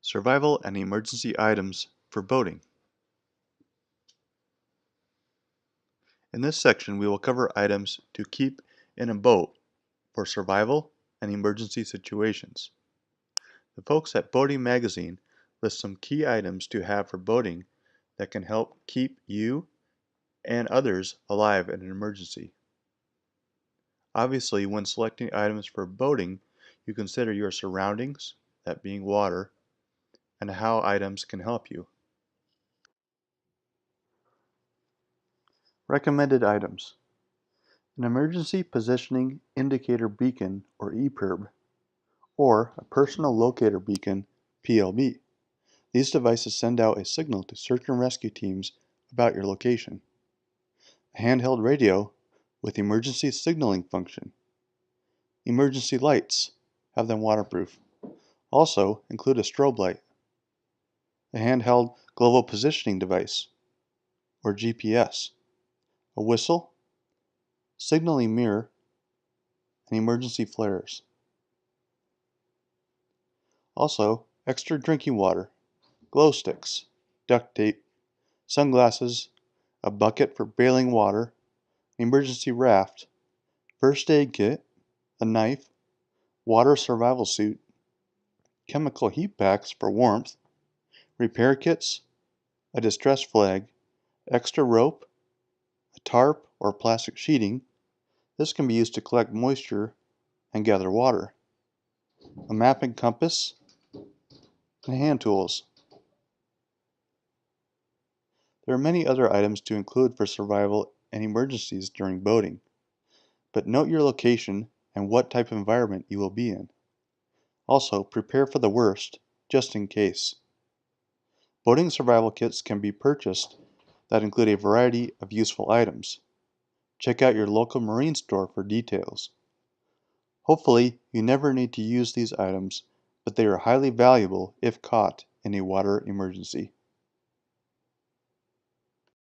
Survival and emergency items for boating. In this section, we will cover items to keep in a boat for survival and emergency situations. The folks at Boating Magazine list some key items to have for boating that can help keep you and others alive in an emergency. Obviously, when selecting items for boating, you consider your surroundings, that being water, and how items can help you. Recommended items: an emergency positioning indicator beacon or EPIRB, or a personal locator beacon PLB. These devices send out a signal to search and rescue teams about your location. A handheld radio with emergency signaling function. Emergency lights, have them waterproof. Also include a strobe light. A handheld global positioning device or GPS. A whistle, signaling mirror, and emergency flares. Also, extra drinking water, glow sticks, duct tape, sunglasses, a bucket for bailing water, an emergency raft, first aid kit, a knife, water survival suit, chemical heat packs for warmth, repair kits, a distress flag, extra rope, a tarp or plastic sheeting. This can be used to collect moisture and gather water, a map and compass, and hand tools. There are many other items to include for survival and emergencies during boating, but note your location and what type of environment you will be in. Also, prepare for the worst, just in case. Boating survival kits can be purchased that include a variety of useful items. Check out your local marine store for details. Hopefully, you never need to use these items, but they are highly valuable if caught in a water emergency.